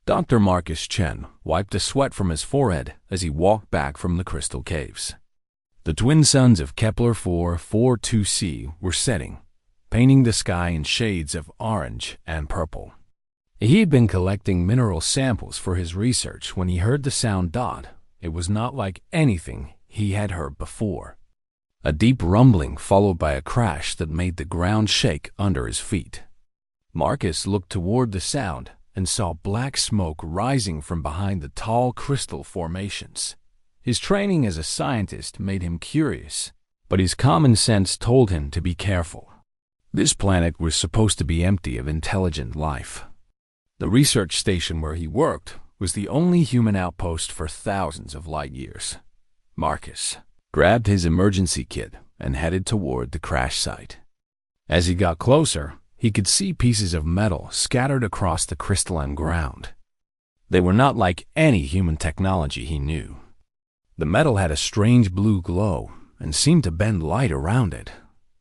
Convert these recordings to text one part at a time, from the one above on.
Dr. Marcus Chen wiped the sweat from his forehead as he walked back from the crystal caves. The twin suns of Kepler 442c were setting, painting the sky in shades of orange and purple. He had been collecting mineral samples for his research when he heard the sound dot. It was not like anything he had heard before. A deep rumbling followed by a crash that made the ground shake under his feet. Marcus looked toward the sound and saw black smoke rising from behind the tall crystal formations. His training as a scientist made him curious, but his common sense told him to be careful. This planet was supposed to be empty of intelligent life. The research station where he worked was the only human outpost for thousands of light years. Marcus grabbed his emergency kit and headed toward the crash site. As he got closer, he could see pieces of metal scattered across the crystalline ground. They were not like any human technology he knew. The metal had a strange blue glow and seemed to bend light around it.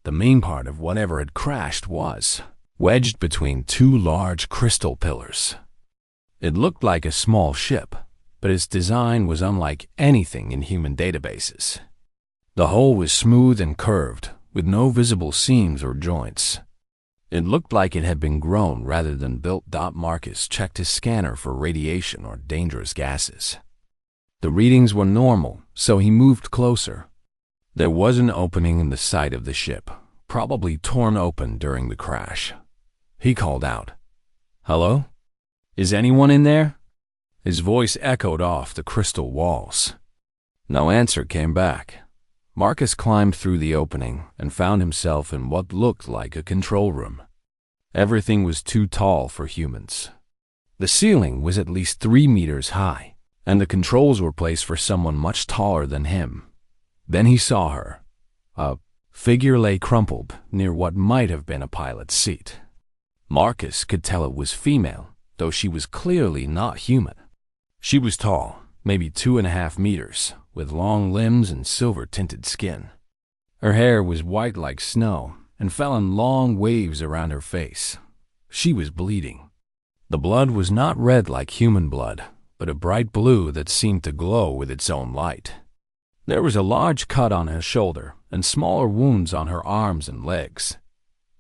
The main part of whatever had crashed was wedged between two large crystal pillars. It looked like a small ship, but its design was unlike anything in human databases. The hull was smooth and curved, with no visible seams or joints. It looked like it had been grown rather than built. Marcus checked his scanner for radiation or dangerous gases. The readings were normal, so he moved closer. There was an opening in the side of the ship, probably torn open during the crash. He called out, "Hello? Is anyone in there?" His voice echoed off the crystal walls. No answer came back. Marcus climbed through the opening and found himself in what looked like a control room. Everything was too tall for humans. The ceiling was at least 3 meters high, and the controls were placed for someone much taller than him. Then he saw her. A figure lay crumpled near what might have been a pilot's seat. Marcus could tell it was female, though she was clearly not human. She was tall, maybe 2.5 meters, with long limbs and silver-tinted skin. Her hair was white like snow and fell in long waves around her face. She was bleeding. The blood was not red like human blood, but a bright blue that seemed to glow with its own light. There was a large cut on her shoulder and smaller wounds on her arms and legs.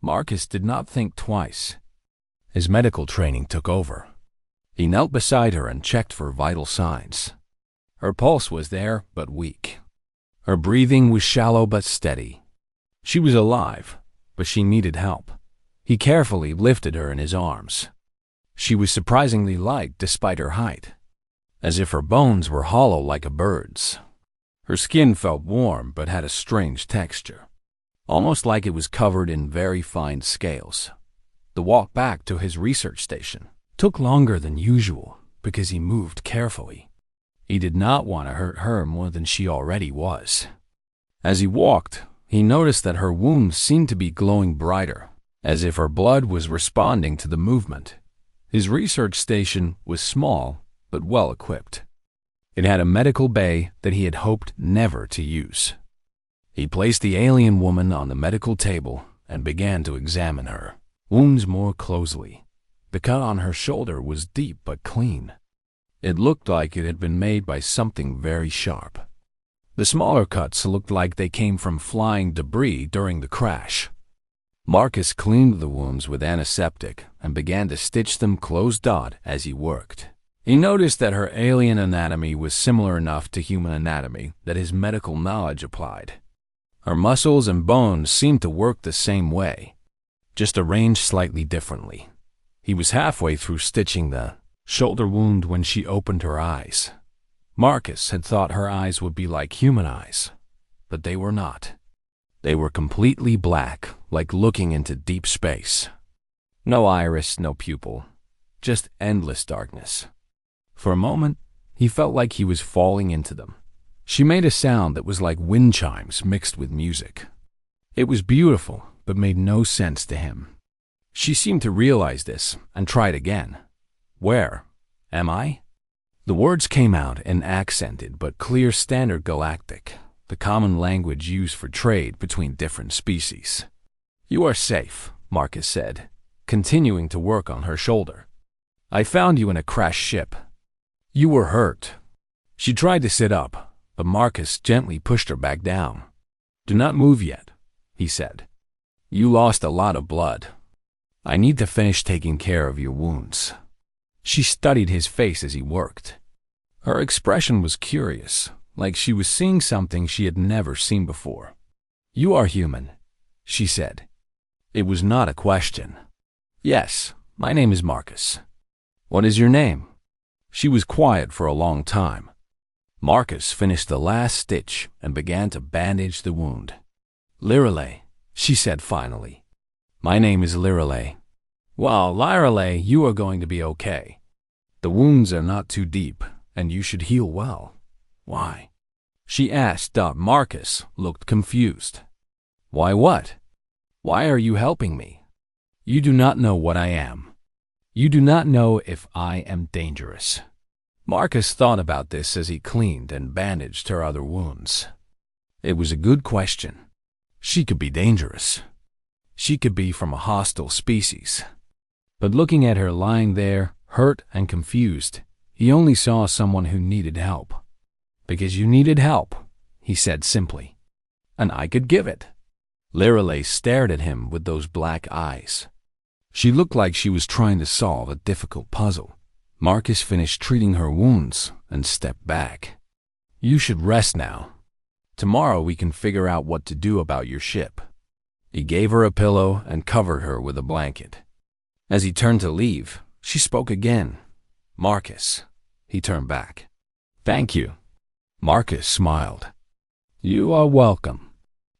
Marcus did not think twice. His medical training took over. He knelt beside her and checked for vital signs. Her pulse was there, but weak. Her breathing was shallow but steady. She was alive, but she needed help. He carefully lifted her in his arms. She was surprisingly light despite her height, as if her bones were hollow like a bird's. Her skin felt warm but had a strange texture, almost like it was covered in very fine scales. The walk back to his research station took longer than usual because he moved carefully. He did not want to hurt her more than she already was. As he walked, he noticed that her wounds seemed to be glowing brighter, as if her blood was responding to the movement. His research station was small but well equipped. It had a medical bay that he had hoped never to use. He placed the alien woman on the medical table and began to examine her wounds more closely. The cut on her shoulder was deep but clean. It looked like it had been made by something very sharp. The smaller cuts looked like they came from flying debris during the crash. Marcus cleaned the wounds with antiseptic and began to stitch them closed as he worked. He noticed that her alien anatomy was similar enough to human anatomy that his medical knowledge applied. Her muscles and bones seemed to work the same way, just arranged slightly differently. He was halfway through stitching the shoulder wound when she opened her eyes. Marcus had thought her eyes would be like human eyes, but they were not. They were completely black, like looking into deep space. No iris, no pupil, just endless darkness. For a moment, he felt like he was falling into them. She made a sound that was like wind chimes mixed with music. It was beautiful, but made no sense to him. She seemed to realize this and tried again. "Where am I?" The words came out in accented but clear Standard Galactic, the common language used for trade between different species. "You are safe," Marcus said, continuing to work on her shoulder. I found you in a crashed ship. You were hurt." She tried to sit up, but Marcus gently pushed her back down. "Do not move yet," he said. "You lost a lot of blood. I need to finish taking care of your wounds." She studied his face as he worked. Her expression was curious, like she was seeing something she had never seen before. "You are human," she said. It was not a question. "Yes, my name is Marcus." "What is your name?" She was quiet for a long time. Marcus finished the last stitch and began to bandage the wound. "Lirelei," she said finally. "My name is Lirelei." "Well, Lirelei, you are going to be okay. The wounds are not too deep, and you should heal well." "Why?" she asked. Marcus looked confused. "Why what? Why are you helping me? You do not know what I am. You do not know if I am dangerous." Marcus thought about this as he cleaned and bandaged her other wounds. It was a good question. She could be dangerous. She could be from a hostile species. But looking at her lying there, hurt and confused, he only saw someone who needed help. "Because you needed help," he said simply. "And I could give it." Lirelei stared at him with those black eyes. She looked like she was trying to solve a difficult puzzle. Marcus finished treating her wounds and stepped back. "You should rest now. Tomorrow we can figure out what to do about your ship." He gave her a pillow and covered her with a blanket. As he turned to leave, she spoke again. "Marcus." He turned back. "Thank you." Marcus smiled. "You are welcome."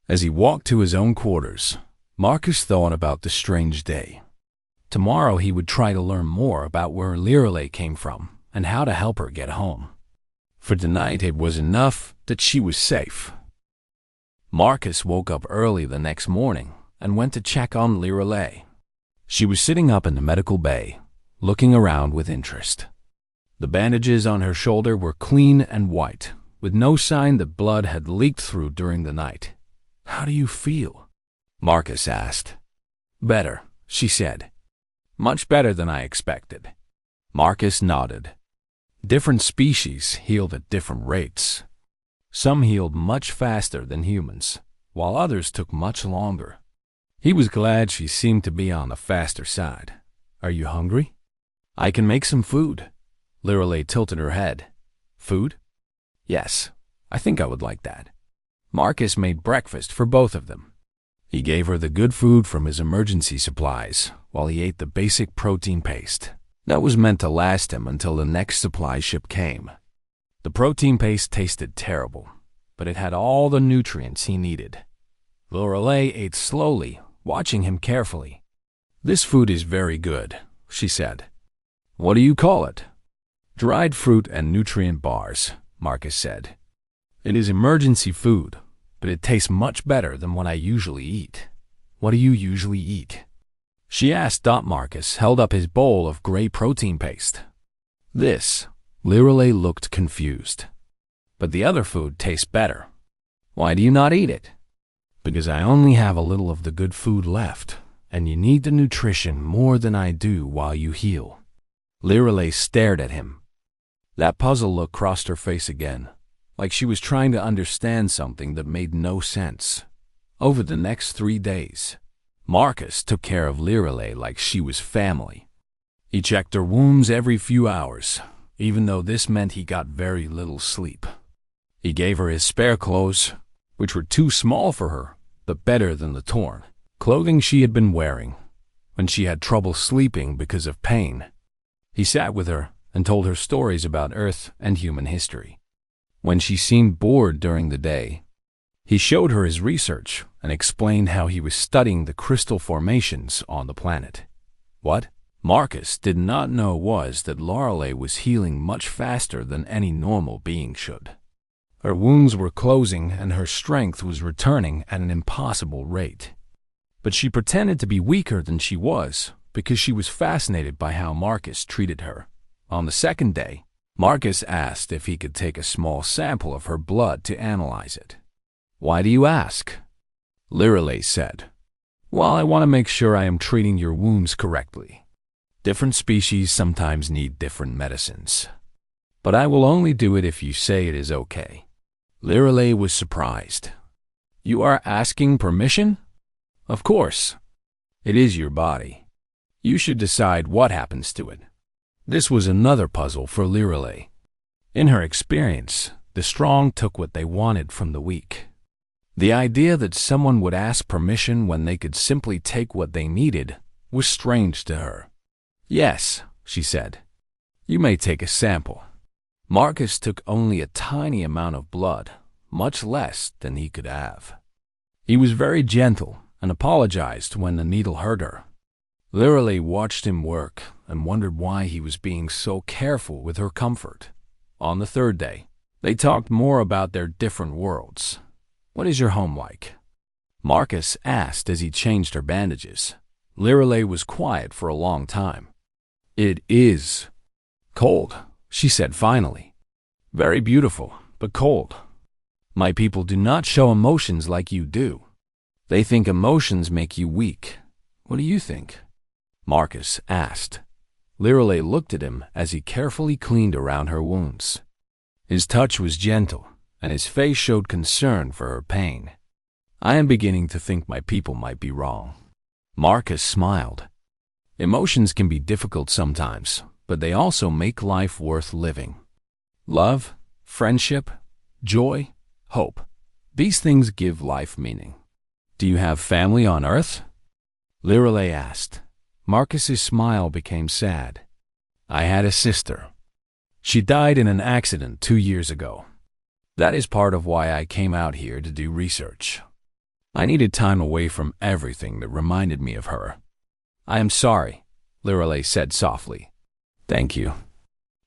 As he walked to his own quarters, Marcus thought about the strange day. Tomorrow he would try to learn more about where Lirelei came from and how to help her get home. For tonight it was enough that she was safe. Marcus woke up early the next morning and went to check on Lirelei. She was sitting up in the medical bay, looking around with interest. The bandages on her shoulder were clean and white, with no sign that blood had leaked through during the night. "How do you feel?" Marcus asked. "Better," she said. "Much better than I expected." Marcus nodded. Different species healed at different rates. Some healed much faster than humans, while others took much longer. He was glad she seemed to be on the faster side. "Are you hungry?" "I can make some food." Lirelei tilted her head. "Food?" "Yes, I think I would like that." Marcus made breakfast for both of them. He gave her the good food from his emergency supplies, while he ate the basic protein paste that was meant to last him until the next supply ship came. The protein paste tasted terrible, but it had all the nutrients he needed. Lirelei ate slowly, watching him carefully. "This food is very good," she said. "What do you call it?" "Dried fruit and nutrient bars," Marcus said. "It is emergency food, but it tastes much better than what I usually eat." "What do you usually eat?" she asked. Marcus held up his bowl of gray protein paste. "This." Lirelei looked confused. "But the other food tastes better." "Why do you not eat it?" "Because I only have a little of the good food left, and you need the nutrition more than I do while you heal." Lirelei stared at him. That puzzle look crossed her face again, like she was trying to understand something that made no sense. Over the next 3 days, Marcus took care of Lirelei like she was family. He checked her wounds every few hours, even though this meant he got very little sleep. He gave her his spare clothes, which were too small for her, but better than the torn clothing she had been wearing when she had trouble sleeping because of pain. He sat with her and told her stories about Earth and human history. When she seemed bored during the day, he showed her his research and explained how he was studying the crystal formations on the planet. What Marcus did not know was that Lirelei was healing much faster than any normal being should. Her wounds were closing and her strength was returning at an impossible rate. But she pretended to be weaker than she was because she was fascinated by how Marcus treated her. On the second day, Marcus asked if he could take a small sample of her blood to analyze it. "Why do you ask?" Lirelei said. "Well, I want to make sure I am treating your wounds correctly." Different species sometimes need different medicines. But I will only do it if you say it is okay. Lirelei was surprised. You are asking permission? Of course. It is your body. You should decide what happens to it. This was another puzzle for Lirelei. In her experience, the strong took what they wanted from the weak. The idea that someone would ask permission when they could simply take what they needed was strange to her. Yes, she said. You may take a sample. Marcus took only a tiny amount of blood, much less than he could have. He was very gentle and apologized when the needle hurt her. Lirelei watched him work and wondered why he was being so careful with her comfort. On the third day, they talked more about their different worlds. What is your home like? Marcus asked as he changed her bandages. Lirelei was quiet for a long time. It is cold, she said finally. Very beautiful, but cold. My people do not show emotions like you do. They think emotions make you weak. What do you think? Marcus asked. Lirelei looked at him as he carefully cleaned around her wounds. His touch was gentle, and his face showed concern for her pain. I am beginning to think my people might be wrong. Marcus smiled. Emotions can be difficult sometimes, but they also make life worth living. Love, friendship, joy, hope. These things give life meaning. Do you have family on Earth? Lirelei asked. Marcus's smile became sad. I had a sister. She died in an accident 2 years ago. That is part of why I came out here to do research. I needed time away from everything that reminded me of her. I am sorry, Lirelei said softly. Thank you.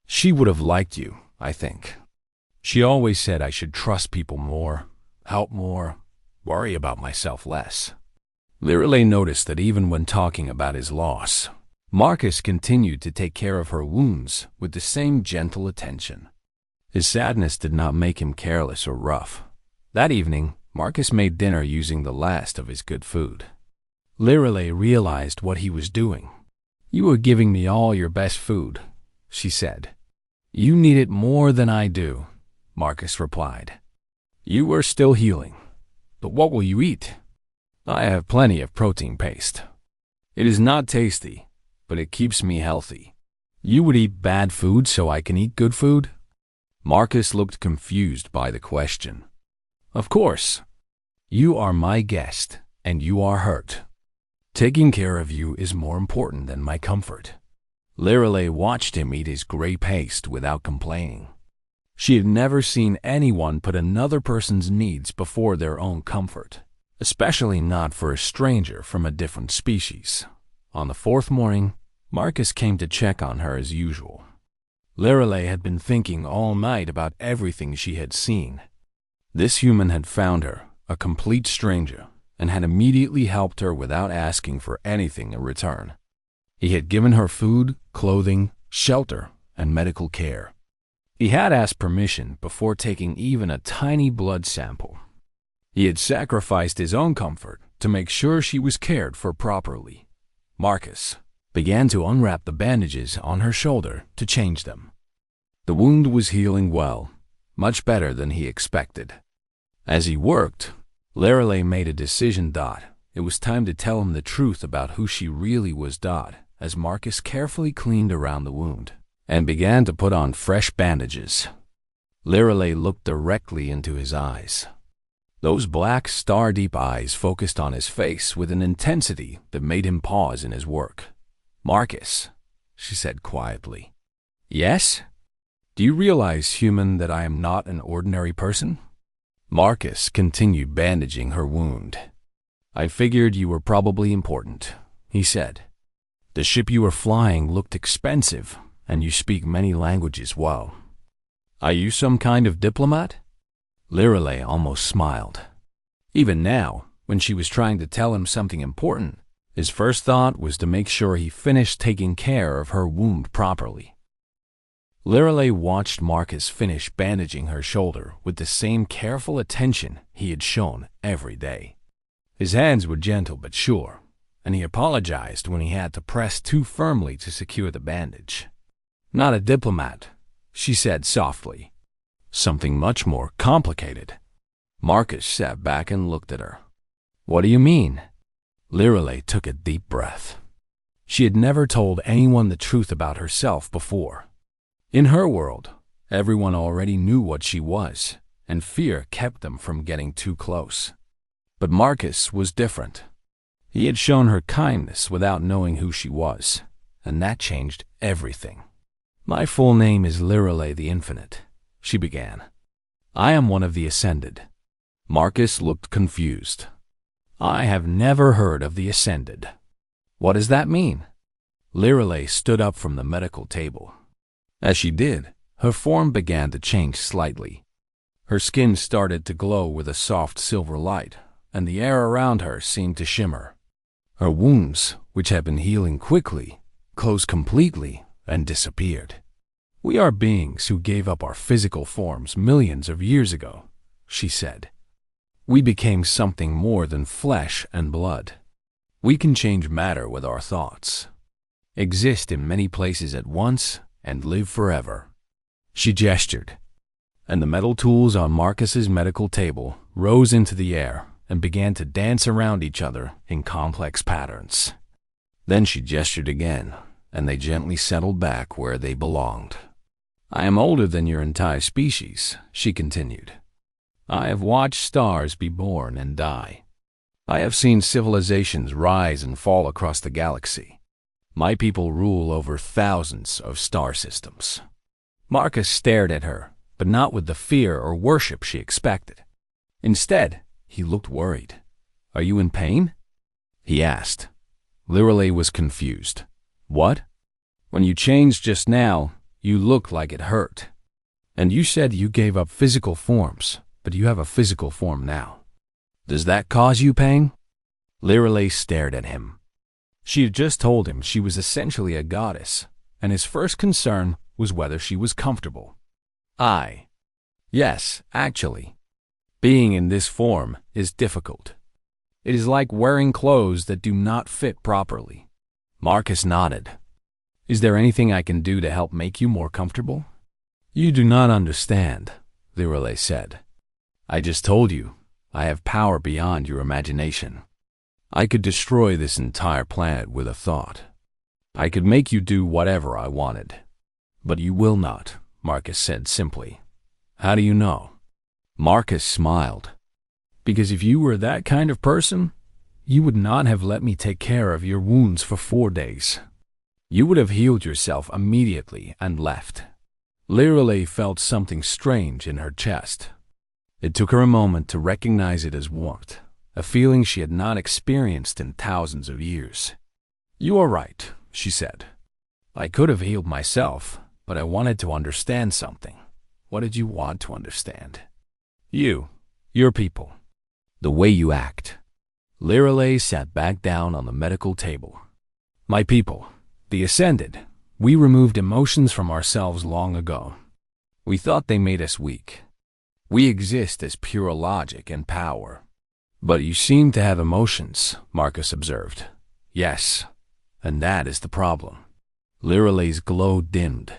She would have liked you, I think. She always said I should trust people more, help more, worry about myself less. Lirelei noticed that even when talking about his loss, Marcus continued to take care of her wounds with the same gentle attention. His sadness did not make him careless or rough. That evening, Marcus made dinner using the last of his good food. Lirelei realized what he was doing. You are giving me all your best food, she said. You need it more than I do, Marcus replied. You are still healing, but what will you eat? I have plenty of protein paste. It is not tasty, but it keeps me healthy. You would eat bad food so I can eat good food? Marcus looked confused by the question. Of course. You are my guest, and you are hurt. Taking care of you is more important than my comfort. Lirelei watched him eat his gray paste without complaining. She had never seen anyone put another person's needs before their own comfort, especially not for a stranger from a different species. On the fourth morning, Marcus came to check on her as usual. Lirelei had been thinking all night about everything she had seen. This human had found her, a complete stranger, and had immediately helped her without asking for anything in return. He had given her food, clothing, shelter, and medical care. He had asked permission before taking even a tiny blood sample. He had sacrificed his own comfort to make sure she was cared for properly. Marcus began to unwrap the bandages on her shoulder to change them. The wound was healing well, much better than he expected. As he worked, Lirelei made a decision. It was time to tell him the truth about who she really was. As Marcus carefully cleaned around the wound and began to put on fresh bandages, Lirelei looked directly into his eyes. Those black, star-deep eyes focused on his face with an intensity that made him pause in his work. Marcus, she said quietly. Yes? Do you realize, human, that I am not an ordinary person? Marcus continued bandaging her wound. I figured you were probably important, he said. The ship you were flying looked expensive, and you speak many languages well. Are you some kind of diplomat? Lirelei almost smiled. Even now, when she was trying to tell him something important, his first thought was to make sure he finished taking care of her wound properly. Lirelei watched Marcus finish bandaging her shoulder with the same careful attention he had shown every day. His hands were gentle but sure, and he apologized when he had to press too firmly to secure the bandage. "Not a diplomat," she said softly. "Something much more complicated." Marcus sat back and looked at her. "What do you mean?" Lirelei took a deep breath. She had never told anyone the truth about herself before. In her world, everyone already knew what she was, and fear kept them from getting too close. But Marcus was different. He had shown her kindness without knowing who she was, and that changed everything. "My full name is Lirelei the Infinite," she began. "I am one of the Ascended." Marcus looked confused. "I have never heard of the Ascended. What does that mean?" Lirelei stood up from the medical table. As she did, her form began to change slightly. Her skin started to glow with a soft silver light, and the air around her seemed to shimmer. Her wounds, which had been healing quickly, closed completely and disappeared. "We are beings who gave up our physical forms millions of years ago," she said. "We became something more than flesh and blood. We can change matter with our thoughts, exist in many places at once, and live forever." She gestured, and the metal tools on Marcus's medical table rose into the air and began to dance around each other in complex patterns. Then she gestured again, and they gently settled back where they belonged. "I am older than your entire species," she continued. "I have watched stars be born and die. I have seen civilizations rise and fall across the galaxy. My people rule over thousands of star systems." Marcus stared at her, but not with the fear or worship she expected. Instead, he looked worried. "Are you in pain?" he asked. Lirelei was confused. "What? When you changed just now, you looked like it hurt. And you said you gave up physical forms, but you have a physical form now. Does that cause you pain?" Lirelei stared at him. She had just told him she was essentially a goddess, and his first concern was whether she was comfortable. Yes, actually. Being in this form is difficult. It is like wearing clothes that do not fit properly." Marcus nodded. "Is there anything I can do to help make you more comfortable?" "You do not understand," Lirelei said. "I just told you, I have power beyond your imagination. I could destroy this entire planet with a thought. I could make you do whatever I wanted. But you will not," Marcus said simply. "How do you know?" Marcus smiled. "Because if you were that kind of person, you would not have let me take care of your wounds for 4 days. You would have healed yourself immediately and left." Lirelei felt something strange in her chest. It took her a moment to recognize it as warmth, a feeling she had not experienced in thousands of years. "You are right," she said. "I could have healed myself, but I wanted to understand something." "What did you want to understand?" Your people. The way you act." Lirelei sat back down on the medical table. "My people, the Ascended, we removed emotions from ourselves long ago. We thought they made us weak. We exist as pure logic and power." "But you seem to have emotions," Marcus observed. "Yes, and that is the problem." Lirelei's glow dimmed.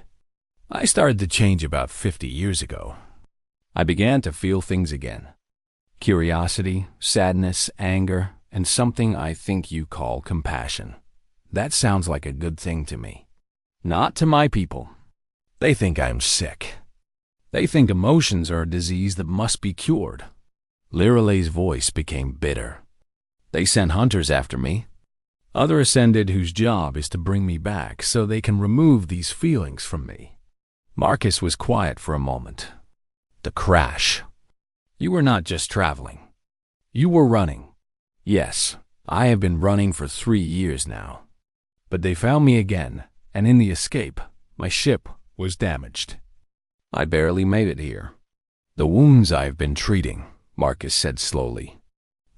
"I started to change about 50 years ago. I began to feel things again. Curiosity, sadness, anger, and something I think you call compassion. That sounds like a good thing to me. Not to my people. They think I'm sick. They think emotions are a disease that must be cured." Lirelei's voice became bitter. "They sent hunters after me. Other Ascended whose job is to bring me back so they can remove these feelings from me." Marcus was quiet for a moment. "The crash. You were not just traveling. You were running." "Yes, I have been running for 3 years now. But they found me again, and in the escape, my ship was damaged. I barely made it here. The wounds I have been treating," Marcus said slowly.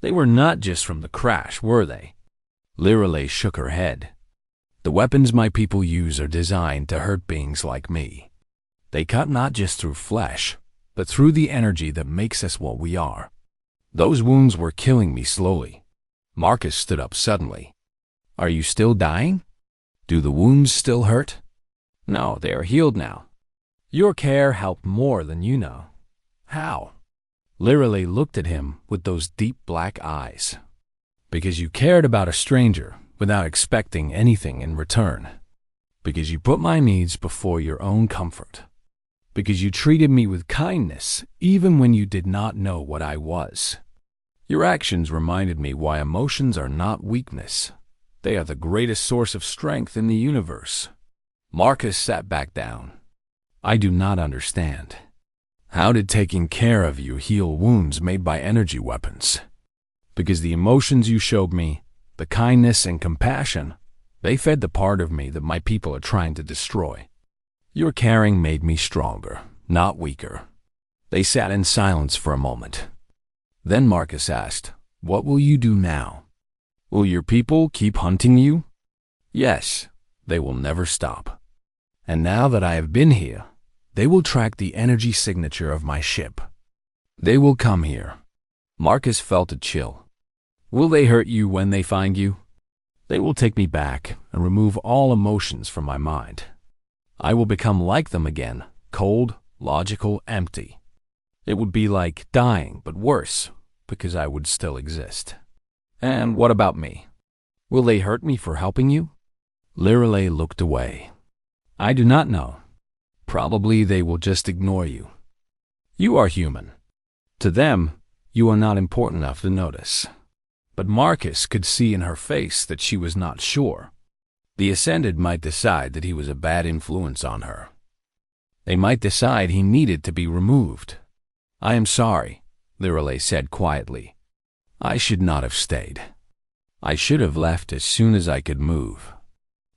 "They were not just from the crash, were they?" Lirelei shook her head. "The weapons my people use are designed to hurt beings like me. They cut not just through flesh, but through the energy that makes us what we are. Those wounds were killing me slowly." Marcus stood up suddenly. Are you still dying? Do the wounds still hurt? No, they are healed now. Your care helped more than you know. How? Literally looked at him with those deep black eyes. Because you cared about a stranger without expecting anything in return. Because you put my needs before your own comfort. Because you treated me with kindness even when you did not know what I was. Your actions reminded me why emotions are not weakness. They are the greatest source of strength in the universe. Marcus sat back down. I do not understand. How did taking care of you heal wounds made by energy weapons? Because the emotions you showed me, the kindness and compassion, they fed the part of me that my people are trying to destroy. Your caring made me stronger, not weaker. They sat in silence for a moment. Then Marcus asked, What will you do now? Will your people keep hunting you? Yes, they will never stop. And now that I have been here, they will track the energy signature of my ship. They will come here. Marcus felt a chill. Will they hurt you when they find you? They will take me back and remove all emotions from my mind. I will become like them again, cold, logical, empty. It would be like dying, but worse, because I would still exist. And what about me? Will they hurt me for helping you? Lirelei looked away. I do not know. Probably they will just ignore you. You are human. To them, you are not important enough to notice. But Marcus could see in her face that she was not sure. The Ascended might decide that he was a bad influence on her. They might decide he needed to be removed. I am sorry, Lirelei said quietly. I should not have stayed. I should have left as soon as I could move.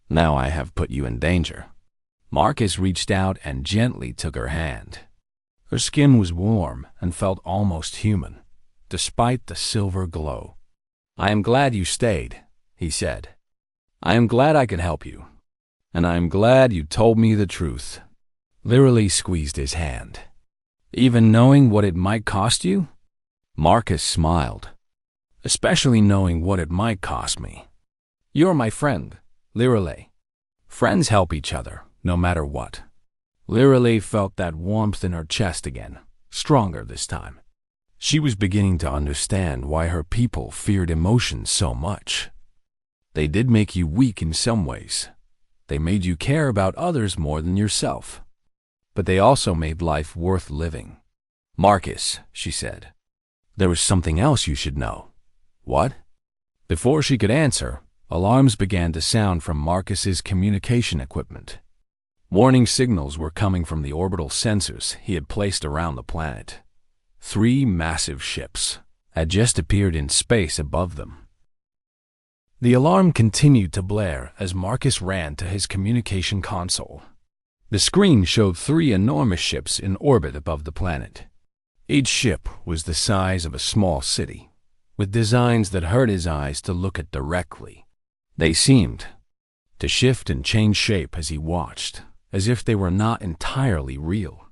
Now I have put you in danger. Marcus reached out and gently took her hand. Her skin was warm and felt almost human, despite the silver glow. I am glad you stayed, he said. I am glad I could help you. And I am glad you told me the truth. Lirelei squeezed his hand. Even knowing what it might cost you? Marcus smiled. Especially knowing what it might cost me. You're my friend, Lirelei. Friends help each other, no matter what. Lirelei felt that warmth in her chest again, stronger this time. She was beginning to understand why her people feared emotions so much. They did make you weak in some ways. They made you care about others more than yourself. But they also made life worth living. Marcus, she said, there was something else you should know. What? Before she could answer, alarms began to sound from Marcus's communication equipment. Warning signals were coming from the orbital sensors he had placed around the planet. 3 massive ships had just appeared in space above them. The alarm continued to blare as Marcus ran to his communication console. The screen showed 3 enormous ships in orbit above the planet. Each ship was the size of a small city, with designs that hurt his eyes to look at directly. They seemed to shift and change shape as he watched, as if they were not entirely real.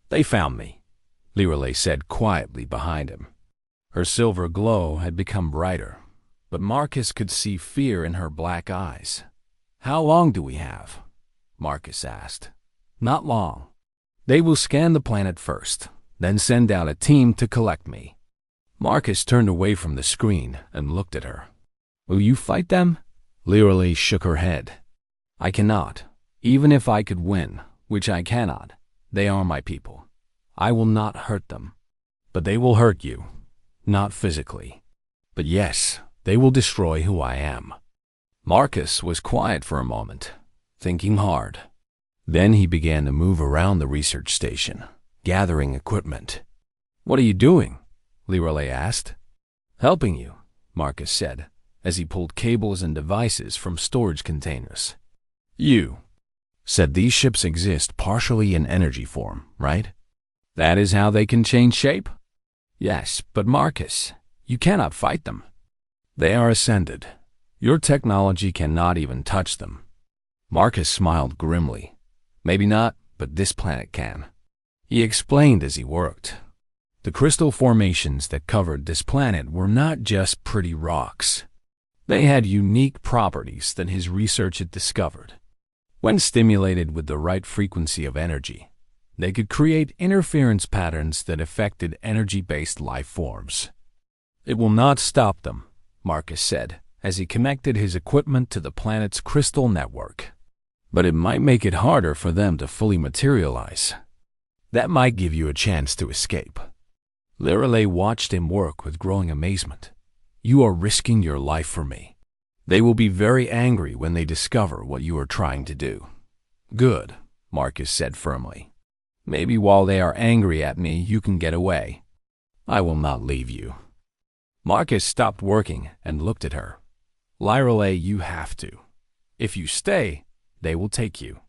They found me, Lirelei said quietly behind him. Her silver glow had become brighter, but Marcus could see fear in her black eyes. How long do we have? Marcus asked. Not long. They will scan the planet first, then send out a team to collect me. Marcus turned away from the screen and looked at her. Will you fight them? Lirelei shook her head. I cannot. Even if I could win, which I cannot, they are my people. I will not hurt them. But they will hurt you. Not physically. But yes, they will destroy who I am. Marcus was quiet for a moment, thinking hard. Then he began to move around the research station, gathering equipment. What are you doing? Lirelei asked. Helping you, Marcus said, as he pulled cables and devices from storage containers. You said these ships exist partially in energy form, right? That is how they can change shape? Yes, but Marcus, you cannot fight them. They are ascended. Your technology cannot even touch them. Marcus smiled grimly. Maybe not, but this planet can. He explained as he worked. The crystal formations that covered this planet were not just pretty rocks. They had unique properties that his research had discovered. When stimulated with the right frequency of energy, they could create interference patterns that affected energy-based life forms. It will not stop them, Marcus said, as he connected his equipment to the planet's crystal network. But it might make it harder for them to fully materialize. That might give you a chance to escape. Lirelei watched him work with growing amazement. You are risking your life for me. They will be very angry when they discover what you are trying to do. Good, Marcus said firmly. Maybe while they are angry at me, you can get away. I will not leave you. Marcus stopped working and looked at her. Lirelei, you have to. If you stay, they will take you.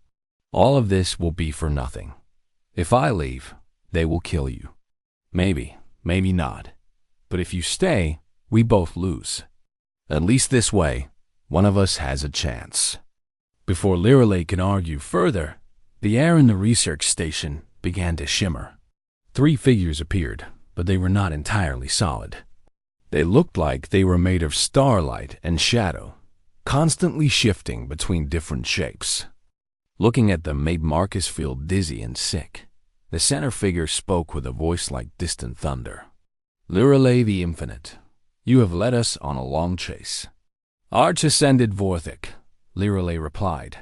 All of this will be for nothing. If I leave, they will kill you. Maybe, maybe not. But if you stay, we both lose. At least this way, one of us has a chance. Before Lirelei could argue further, the air in the research station began to shimmer. 3 figures appeared, but they were not entirely solid. They looked like they were made of starlight and shadow, constantly shifting between different shapes. Looking at them made Marcus feel dizzy and sick. The center figure spoke with a voice like distant thunder. Lirelei the Infinite, you have led us on a long chase. Arch-ascended Vorthik, Lirelei replied.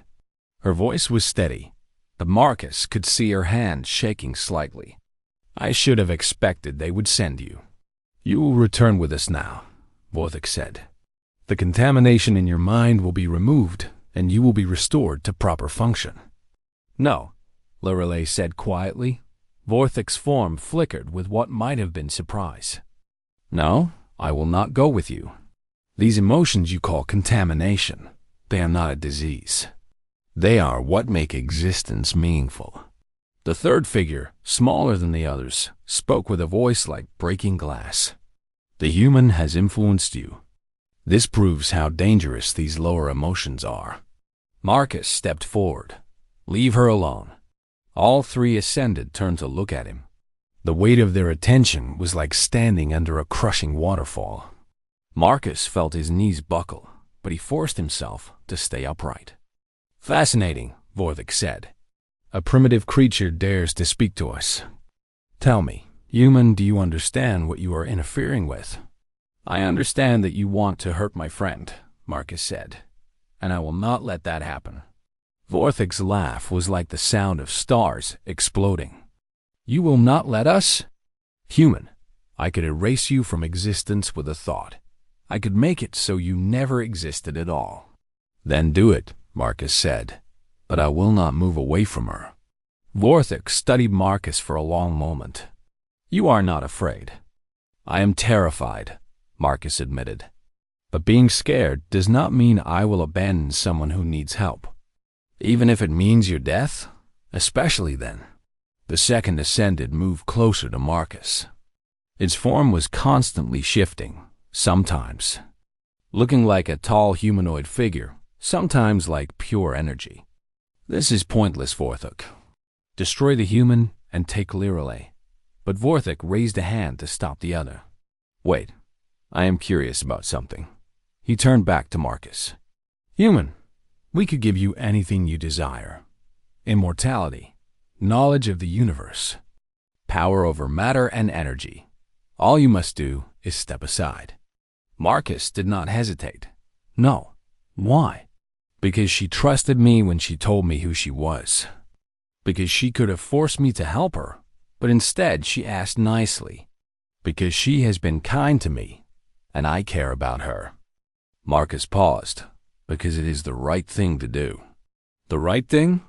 Her voice was steady, but Marcus could see her hand shaking slightly. I should have expected they would send you. You will return with us now, Vorthik said. The contamination in your mind will be removed, and you will be restored to proper function. No, Lirelei said quietly. Vorthik's form flickered with what might have been surprise. No, I will not go with you. These emotions you call contamination, they are not a disease. They are what make existence meaningful. The third figure, smaller than the others, spoke with a voice like breaking glass. The human has influenced you. This proves how dangerous these lower emotions are. Marcus stepped forward. Leave her alone. All 3 ascended turned to look at him. The weight of their attention was like standing under a crushing waterfall. Marcus felt his knees buckle, but he forced himself to stay upright. Fascinating, Vorthik said. A primitive creature dares to speak to us. Tell me, human, do you understand what you are interfering with? I understand that you want to hurt my friend, Marcus said, and I will not let that happen. Vorthik's laugh was like the sound of stars exploding. You will not let us? Human, I could erase you from existence with a thought. I could make it so you never existed at all. Then do it, Marcus said, but I will not move away from her. Vorthik studied Marcus for a long moment. You are not afraid. I am terrified, Marcus admitted. But being scared does not mean I will abandon someone who needs help. Even if it means your death? Especially then. The second ascended moved closer to Marcus. Its form was constantly shifting, sometimes looking like a tall humanoid figure, sometimes like pure energy. This is pointless, Vorthik. Destroy the human and take Lirelei. But Vorthik raised a hand to stop the other. Wait, I am curious about something. He turned back to Marcus. Human, we could give you anything you desire. Immortality, knowledge of the universe, power over matter and energy. All you must do is step aside. Marcus did not hesitate. No. Why? Because she trusted me when she told me who she was. Because she could have forced me to help her, but instead she asked nicely. Because she has been kind to me, and I care about her. Marcus paused, because it is the right thing to do. The right thing?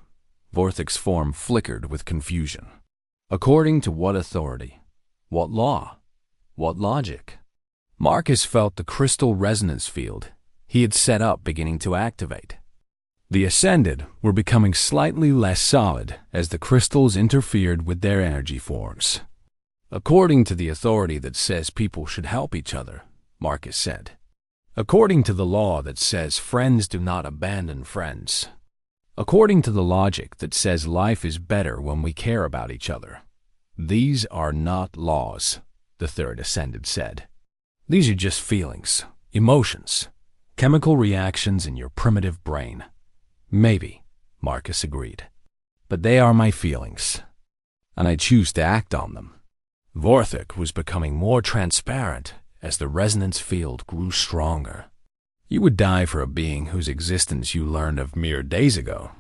Vorthik's form flickered with confusion. According to what authority? What law? What logic? Marcus felt the crystal resonance field he had set up beginning to activate. The Ascended were becoming slightly less solid as the crystals interfered with their energy forms. According to the authority that says people should help each other, Marcus said. According to the law that says friends do not abandon friends. According to the logic that says life is better when we care about each other. These are not laws, the third Ascended said. These are just feelings, emotions. Chemical reactions in your primitive brain. Maybe, Marcus agreed. But they are my feelings, and I choose to act on them. Vorthik was becoming more transparent as the resonance field grew stronger. You would die for a being whose existence you learned of mere days ago.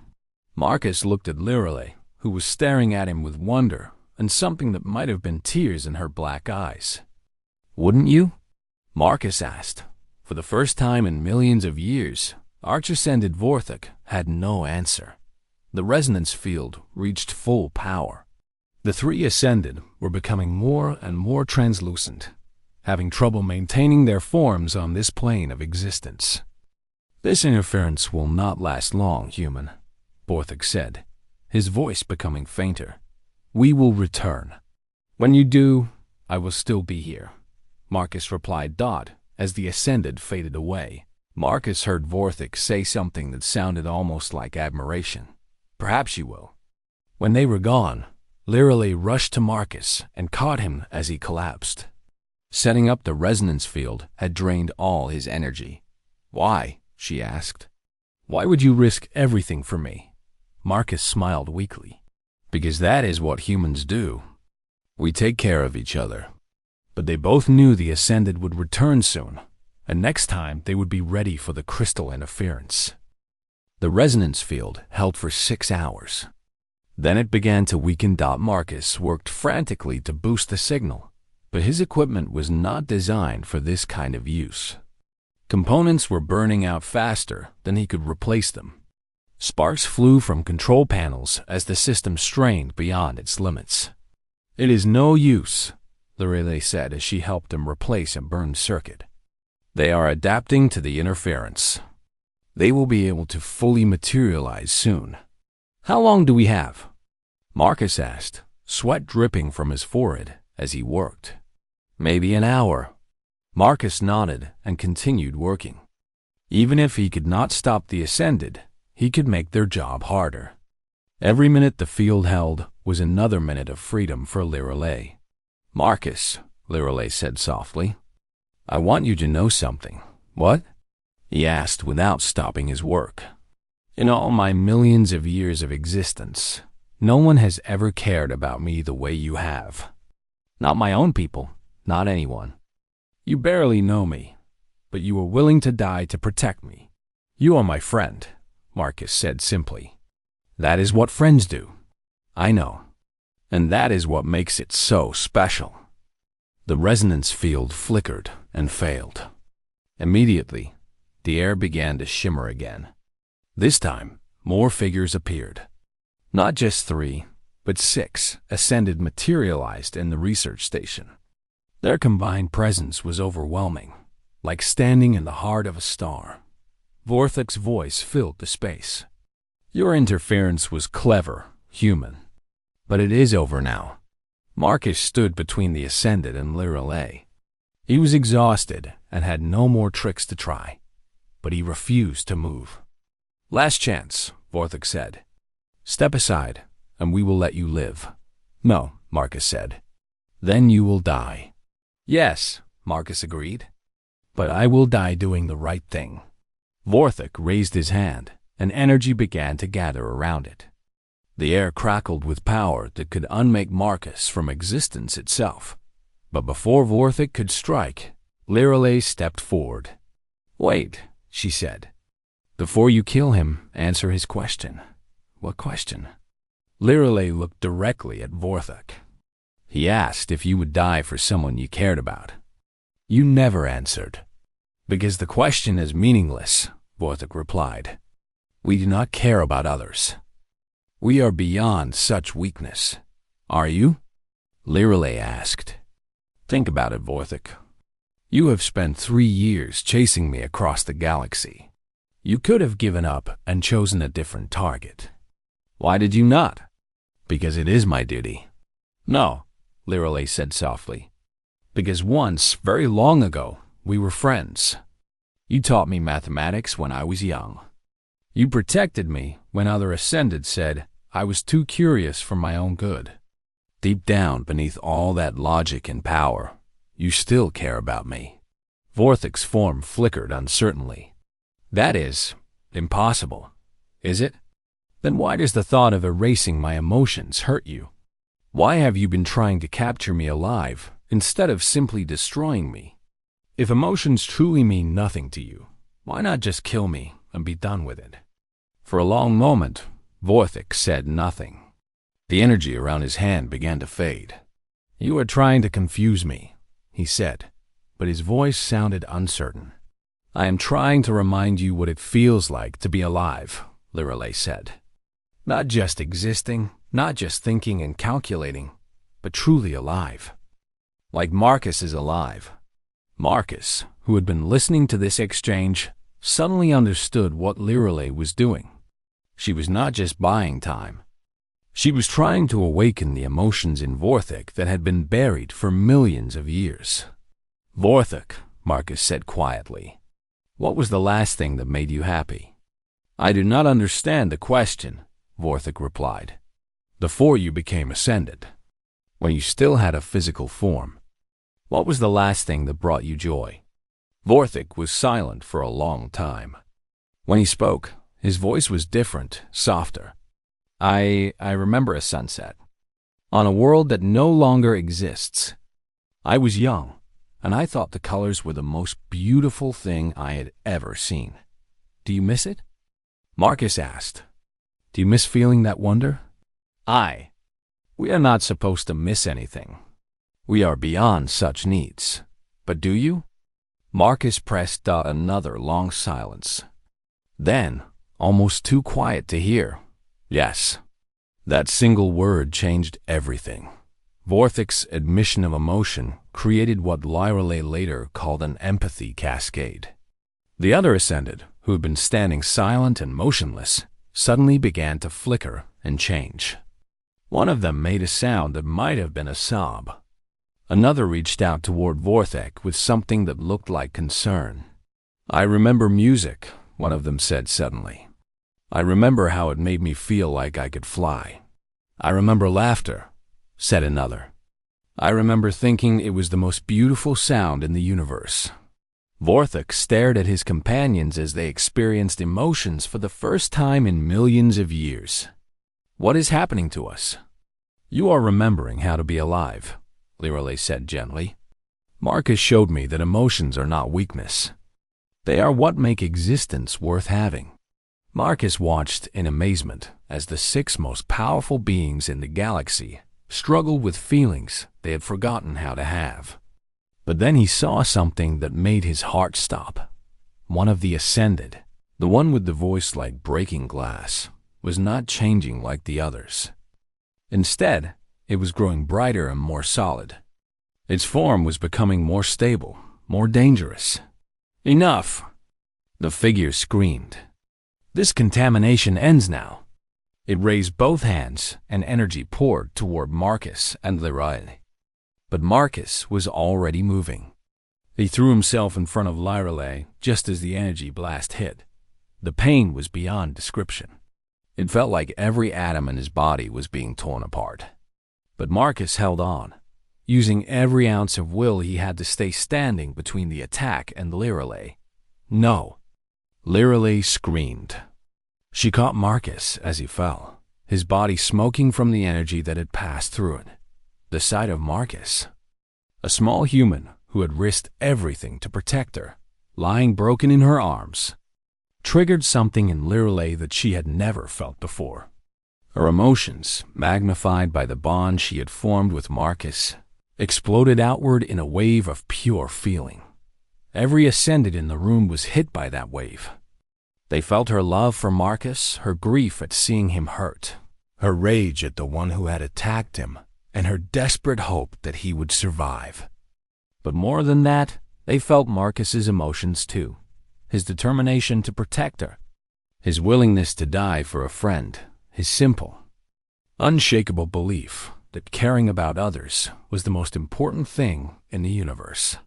Marcus looked at Lirale, who was staring at him with wonder and something that might have been tears in her black eyes. Wouldn't you? Marcus asked. For the first time in millions of years, Arch-Ascended Vorthik had no answer. The resonance field reached full power. The three Ascended were becoming more and more translucent, having trouble maintaining their forms on this plane of existence. This interference will not last long, human, Vorthik said, his voice becoming fainter. We will return. When you do, I will still be here, Marcus replied as the Ascended faded away. Marcus heard Vorthik say something that sounded almost like admiration. Perhaps you will. When they were gone, Lirale rushed to Marcus and caught him as he collapsed. Setting up the resonance field had drained all his energy. Why? She asked. Why would you risk everything for me? Marcus smiled weakly. Because that is what humans do. We take care of each other. But they both knew the Ascended would return soon, and next time they would be ready for the crystal interference. The resonance field held for 6 hours. Then it began to weaken. Marcus worked frantically to boost the signal, but his equipment was not designed for this kind of use. Components were burning out faster than he could replace them. Sparks flew from control panels as the system strained beyond its limits. It is no use, Lirale said as she helped him replace a burned circuit. They are adapting to the interference. They will be able to fully materialize soon. How long do we have? Marcus asked, sweat dripping from his forehead as he worked. Maybe an hour. Marcus nodded and continued working. Even if he could not stop the Ascended, he could make their job harder. Every minute the field held was another minute of freedom for Lirale. Marcus, Lirale said softly, I want you to know something. What? He asked without stopping his work. In all my millions of years of existence, no one has ever cared about me the way you have. Not my own people, not anyone. You barely know me, but you were willing to die to protect me. You are my friend, Marcus said simply. That is what friends do. I know. And that is what makes it so special. The resonance field flickered and failed. Immediately, the air began to shimmer again. This time, more figures appeared. Not just 3, but 6 Ascended materialized in the research station. Their combined presence was overwhelming, like standing in the heart of a star. Vorthik's voice filled the space. Your interference was clever, human. But it is over now. Marcus stood between the Ascended and Lirale. He was exhausted and had no more tricks to try, but he refused to move. Last chance, Vorthik said. Step aside, and we will let you live. No, Marcus said. Then you will die. Yes, Marcus agreed. But I will die doing the right thing. Vorthik raised his hand, and energy began to gather around it. The air crackled with power that could unmake Marcus from existence itself. But before Vorthik could strike, Lirale stepped forward. Wait, she said. Before you kill him, answer his question. What question? Lirale looked directly at Vorthik. He asked if you would die for someone you cared about. You never answered. Because the question is meaningless, Vorthik replied. We do not care about others. We are beyond such weakness. Are you? Lirale asked. Think about it, Vorthik. You have spent 3 years chasing me across the galaxy. You could have given up and chosen a different target. Why did you not? Because it is my duty. No, Lirale said softly. Because once, very long ago, we were friends. You taught me mathematics when I was young. You protected me when other Ascended said I was too curious for my own good. Deep down beneath all that logic and power, you still care about me. Vorthik's form flickered uncertainly. That is impossible, is it? Then why does the thought of erasing my emotions hurt you? Why have you been trying to capture me alive instead of simply destroying me? If emotions truly mean nothing to you, why not just kill me and be done with it? For a long moment, Vorthik said nothing. The energy around his hand began to fade. You are trying to confuse me, he said, but his voice sounded uncertain. I am trying to remind you what it feels like to be alive, Lirale said. Not just existing, not just thinking and calculating, but truly alive. Like Marcus is alive. Marcus, who had been listening to this exchange, suddenly understood what Lirale was doing. She was not just buying time. She was trying to awaken the emotions in Vorthik that had been buried for millions of years. Vorthik, Marcus said quietly, what was the last thing that made you happy? I do not understand the question, Vorthik replied. Before you became ascended, when you still had a physical form, what was the last thing that brought you joy? Vorthik was silent for a long time. When he spoke, his voice was different, softer. I remember a sunset. On a world that no longer exists. I was young, and I thought the colors were the most beautiful thing I had ever seen. Do you miss it? Marcus asked. Do you miss feeling that wonder? We are not supposed to miss anything. We are beyond such needs. But do you? Marcus pressed another long silence. Then, almost too quiet to hear, yes. That single word changed everything. Vorthik's admission of emotion created what Lirale later called an empathy cascade. The other Ascended, who had been standing silent and motionless, suddenly began to flicker and change. One of them made a sound that might have been a sob. Another reached out toward Vorthik with something that looked like concern. I remember music, one of them said suddenly. I remember how it made me feel like I could fly. I remember laughter, said another. I remember thinking it was the most beautiful sound in the universe. Vorthik stared at his companions as they experienced emotions for the first time in millions of years. What is happening to us? You are remembering how to be alive, Lirale said gently. Marcus showed me that emotions are not weakness. They are what make existence worth having. Marcus watched in amazement as the 6 most powerful beings in the galaxy struggled with feelings they had forgotten how to have. But then he saw something that made his heart stop. One of the Ascended, the one with the voice like breaking glass, was not changing like the others. Instead, it was growing brighter and more solid. Its form was becoming more stable, more dangerous. Enough! The figure screamed. This contamination ends now. It raised both hands, and energy poured toward Marcus and Lirale. But Marcus was already moving. He threw himself in front of Lirale just as the energy blast hit. The pain was beyond description. It felt like every atom in his body was being torn apart. But Marcus held on, using every ounce of will he had to stay standing between the attack and Lirale. No. Lirale screamed. She caught Marcus as he fell, his body smoking from the energy that had passed through it. The sight of Marcus, a small human who had risked everything to protect her, lying broken in her arms, triggered something in Lirale that she had never felt before. Her emotions, magnified by the bond she had formed with Marcus, exploded outward in a wave of pure feeling. Every Ascended in the room was hit by that wave. They felt her love for Marcus, her grief at seeing him hurt, her rage at the one who had attacked him, and her desperate hope that he would survive. But more than that, they felt Marcus's emotions too. His determination to protect her, his willingness to die for a friend, his simple, unshakable belief that caring about others was the most important thing in the universe.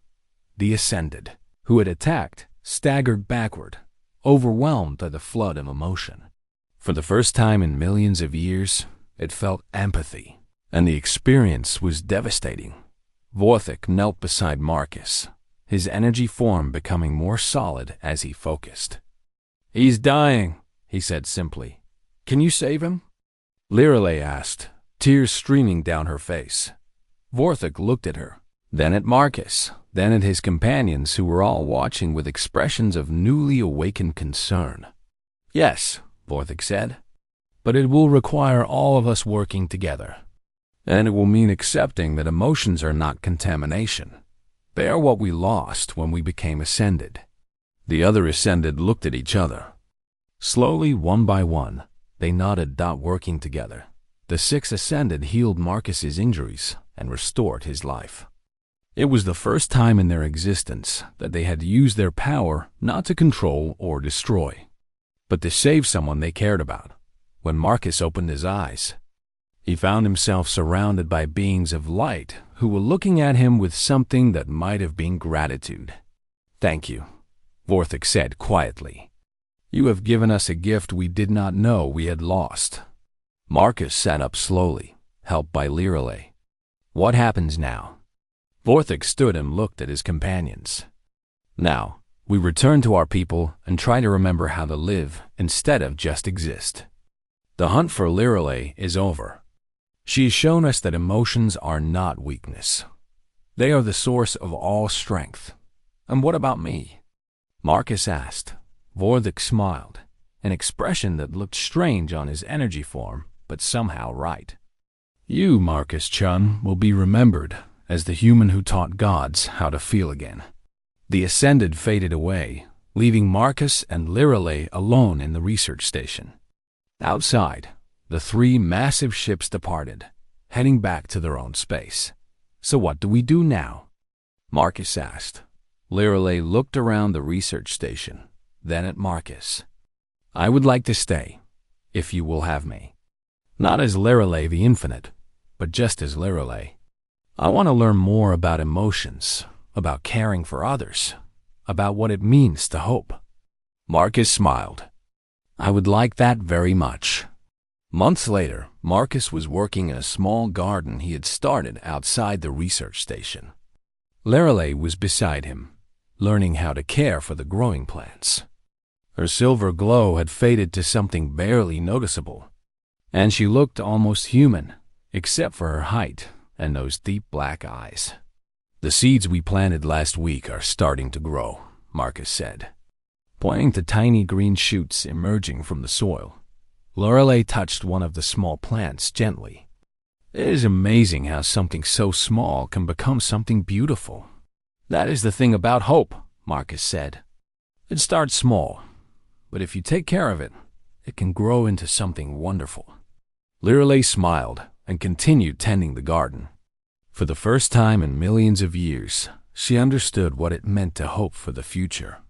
The Ascended, who had attacked, staggered backward, overwhelmed by the flood of emotion. For the first time in millions of years, it felt empathy, and the experience was devastating. Vorthik knelt beside Marcus, his energy form becoming more solid as he focused. "He's dying," he said simply. "Can you save him?" Lirelei asked, tears streaming down her face. Vorthik looked at her, then at Marcus, then at his companions who were all watching with expressions of newly awakened concern. "Yes," Vorthik said, "but it will require all of us working together. And it will mean accepting that emotions are not contamination. They are what we lost when we became ascended." The other ascended looked at each other. Slowly, one by one, they nodded, working together. The 6 ascended healed Marcus's injuries and restored his life. It was the first time in their existence that they had used their power not to control or destroy, but to save someone they cared about. When Marcus opened his eyes, he found himself surrounded by beings of light who were looking at him with something that might have been gratitude. "Thank you," Vorthik said quietly. "You have given us a gift we did not know we had lost." Marcus sat up slowly, helped by Lirelei. "What happens now?" Vorthik stood and looked at his companions. "Now, we return to our people and try to remember how to live instead of just exist. The hunt for Lirelei is over. She has shown us that emotions are not weakness. They are the source of all strength. And what about me?" Marcus asked. Vorthik smiled, an expression that looked strange on his energy form, but somehow right. "You, Marcus Chun, will be remembered as the human who taught gods how to feel again." The ascended faded away, leaving Marcus and Lirelei alone in the research station. Outside, the 3 massive ships departed, heading back to their own space. "So what do we do now?" Marcus asked. Lirelei looked around the research station, then at Marcus. "I would like to stay, if you will have me. Not as Lirelei the Infinite, but just as Lirelei. I want to learn more about emotions, about caring for others, about what it means to hope." Marcus smiled. "I would like that very much." Months later, Marcus was working in a small garden he had started outside the research station. Lirelei was beside him, learning how to care for the growing plants. Her silver glow had faded to something barely noticeable, and she looked almost human, except for her height and those deep black eyes. "The seeds we planted last week are starting to grow," Marcus said, pointing to tiny green shoots emerging from the soil. Lirelei touched one of the small plants gently. "It is amazing how something so small can become something beautiful." "That is the thing about hope," Marcus said. "It starts small, but if you take care of it, it can grow into something wonderful." Lirelei smiled and continued tending the garden. For the first time in millions of years, she understood what it meant to hope for the future.